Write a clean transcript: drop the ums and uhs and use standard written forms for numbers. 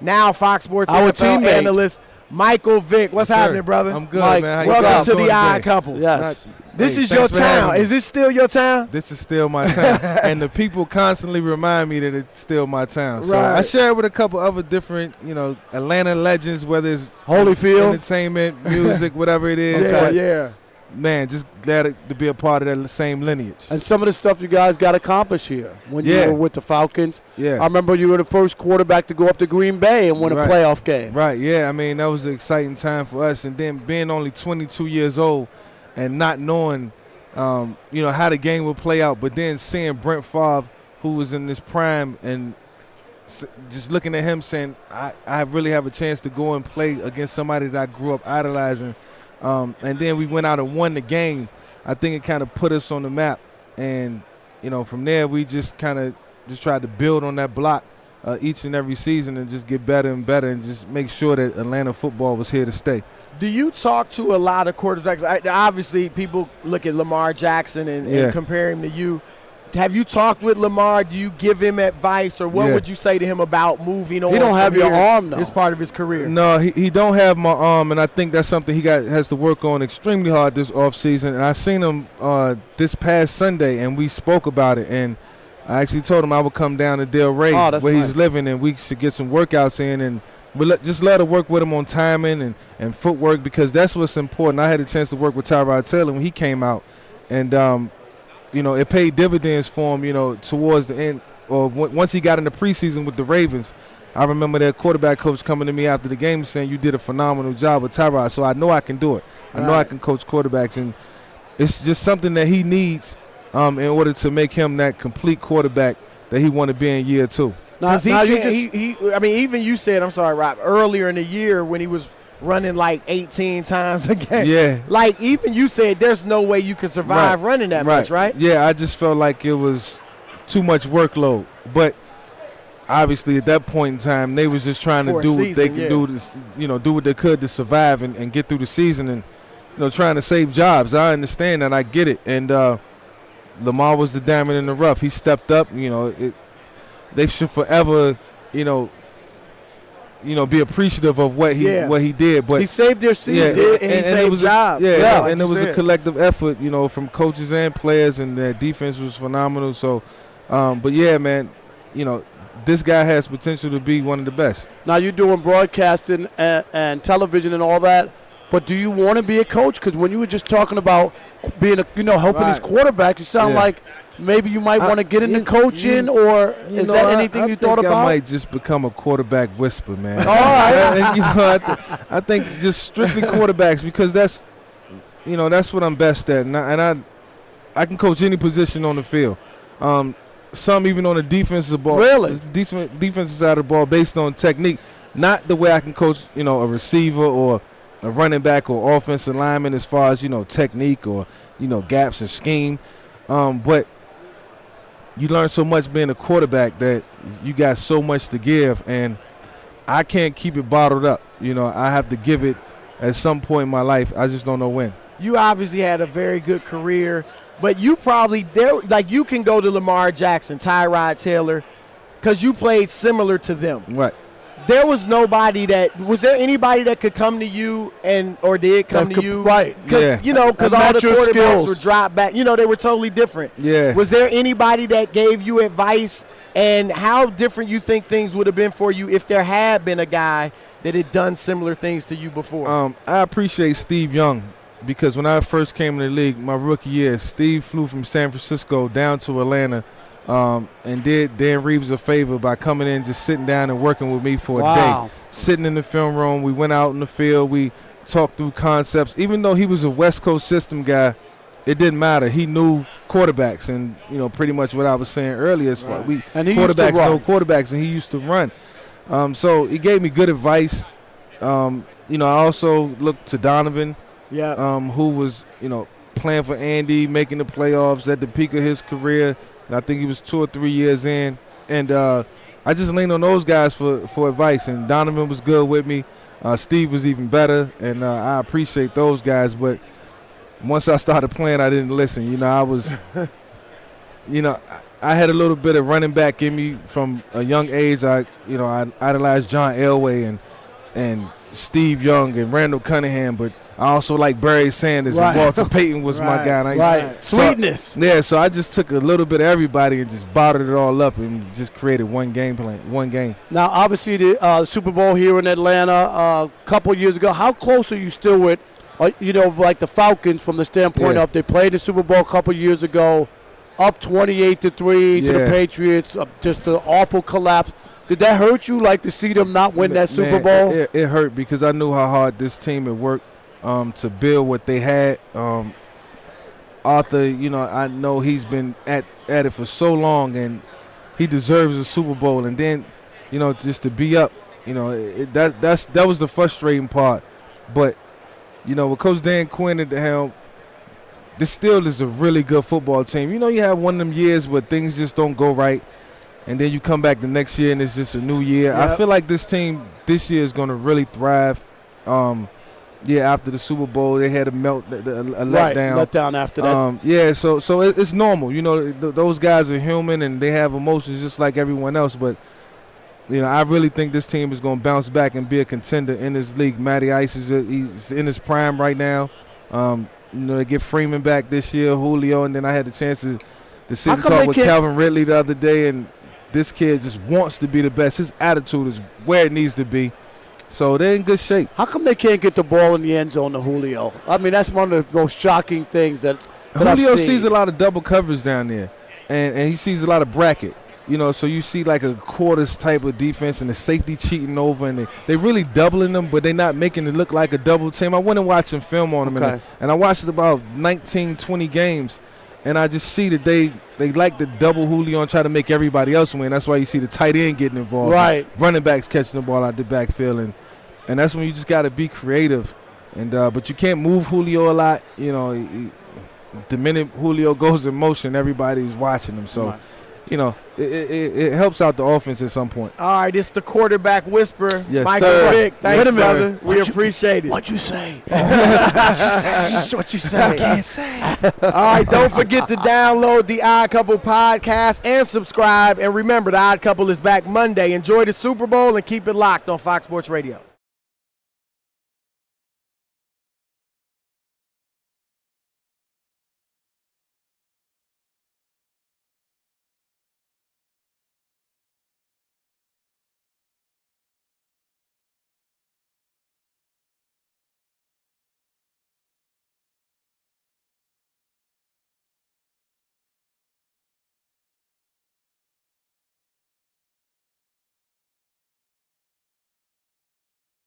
now Fox Sports Our NFL teammate. analyst, Michael Vick. What's happening, brother? I'm good, Mike, man. How you Welcome guys to doing the Odd today? Couple. Yes. This Hey, is your thanks for having town. me. Is this still your town? This is still my town. And the people constantly remind me that it's still my town. So Right. I share it with a couple other different, Atlanta legends, whether it's Holyfield. entertainment, music, whatever it is. Yeah, But, yeah. man, just glad to be a part of that same lineage. And some of the stuff you guys got accomplished here when you Yeah. were with the Falcons. Yeah. I remember you were the first quarterback to go up to Green Bay and win a Right. playoff game. Right, yeah. I mean, that was an exciting time for us. And then being only 22 years old and not knowing, how the game would play out, but then seeing Brent Favre, who was in his prime, and just looking at him saying, I really have a chance to go and play against somebody that I grew up idolizing. And then we went out and won the game. I think it kind of put us on the map. And, from there we just kind of just tried to build on that block each and every season and just get better and better and just make sure that Atlanta football was here to stay. Do you talk to a lot of quarterbacks? Obviously, people look at Lamar Jackson and compare him to you. Have you talked with Lamar? Do you give him advice, or what would you say to him about moving on? He don't have your arm, though. It's part of his career. No, he don't have my arm, and I think that's something he has to work on extremely hard this offseason. And I seen him this past Sunday, and we spoke about it. And I actually told him I would come down to Del Rey, where he's living, and we should get some workouts in. And just let her work with him on timing and footwork, because that's what's important. I had a chance to work with Tyrod Taylor when he came out, and it paid dividends for him, towards the end, or once he got in the preseason with the Ravens. I remember their quarterback coach coming to me after the game saying, "You did a phenomenal job with Tyrod." So I know I can do it. I know I can coach quarterbacks, and it's just something that he needs in order to make him that complete quarterback that he want to be in year two. Even you said, I'm sorry, Rob, earlier in the year when he was running like 18 times a game. Yeah. Like, even you said there's no way you can survive running that much, right? Yeah, I just felt like it was too much workload. But obviously at that point in time, they was just trying to do what they could do, do what they could to survive and get through the season and, trying to save jobs. I understand that. I get it. And Lamar was the diamond in the rough. He stepped up. They should forever, be appreciative of what he did. But he saved their season, and he saved jobs. And it was a collective effort, from coaches and players, and their defense was phenomenal. So, but yeah, man, this guy has potential to be one of the best. Now you're doing broadcasting and television and all that, but do you want to be a coach? Because when you were just talking about being helping these quarterbacks, you sound like maybe you might want to get into coaching, or is that anything you thought about? I might just become a quarterback whisperer, man. All right. I think just strictly quarterbacks, because that's what I'm best at, and I can coach any position on the field. Some even on the defensive ball. Really? Defensive side of the ball, based on technique. Not the way I can coach, a receiver or a running back or offensive lineman as far as, technique or, gaps and scheme. But you learn so much being a quarterback that you got so much to give, and I can't keep it bottled up. I have to give it at some point in my life. I just don't know when. You obviously had a very good career, but you probably you can go to Lamar Jackson, Tyrod Taylor, because you played similar to them. Right. There was was there anybody that could come to you or did come to you? Right. Because all the quarterbacks were dropped back. They were totally different. Yeah. Was there anybody that gave you advice, and how different you think things would have been for you if there had been a guy that had done similar things to you before? I appreciate Steve Young, because when I first came in the league, my rookie year, Steve flew from San Francisco down to Atlanta and did Dan Reeves a favor by coming in, just sitting down and working with me for a day. Sitting in the film room, we went out in the field, we talked through concepts. Even though he was a West Coast system guy, it didn't matter. He knew quarterbacks, and pretty much what I was saying earlier, as far quarterbacks know quarterbacks, and he used to run. So he gave me good advice. I also looked to Donovan, who was playing for Andy, making the playoffs at the peak of his career. I think he was 2 or 3 years in, and I just leaned on those guys for advice. And Donovan was good with me. Steve was even better, and I appreciate those guys. But once I started playing, I didn't listen. I was I had a little bit of running back in me from a young age. I idolized John Elway and Steve Young and Randall Cunningham, but I also like Barry Sanders and Walter Payton was my guy. Sweetness. So I just took a little bit of everybody and just bottled it all up and just created one game plan, one game. Now, obviously, the Super Bowl here in Atlanta a couple years ago. How close are you still with, like the Falcons from the standpoint of they played the Super Bowl a couple years ago, up 28-3 to the Patriots, just an awful collapse. Did that hurt you, like to see them not win that Super Bowl? It hurt because I knew how hard this team had worked to build what they had. Arthur, I know he's been at it for so long, and he deserves a Super Bowl. And then, just to be up, that was the frustrating part. But, with Coach Dan Quinn at the helm, this still is a really good football team. You have one of them years where things just don't go right, and then you come back the next year and it's just a new year. Yep. I feel like this team this year is going to really thrive. After the Super Bowl, they had a letdown. Letdown after that. So it's normal. Those guys are human and they have emotions just like everyone else. But, I really think this team is going to bounce back and be a contender in this league. Matty Ice he's in his prime right now. They get Freeman back this year, Julio, and then I had the chance to sit and talk with Calvin Ridley the other day, and this kid just wants to be the best. His attitude is where it needs to be. So they're in good shape. How come they can't get the ball in the end zone to Julio? I mean, that's one of the most shocking things that Julio sees a lot of double coverage down there, and he sees a lot of bracket. So you see like a quarters type of defense and the safety cheating over, and they really doubling them, but they're not making it look like a double team. I went and watched some film on them, and I watched about 19, 20 games, and I just see that they like to double Julio and try to make everybody else win. That's why you see the tight end getting involved. Right. Running backs catching the ball out the backfield, and that's when you just got to be creative. But you can't move Julio a lot. The minute Julio goes in motion, everybody's watching him. So. It helps out the offense at some point. All right, it's the quarterback whisper. Yes, Michael Vick. Thanks, brother. We appreciate it. What'd you say? What you say? I can't say. All right, don't forget to download the Odd Couple podcast and subscribe. And remember, the Odd Couple is back Monday. Enjoy the Super Bowl and keep it locked on Fox Sports Radio.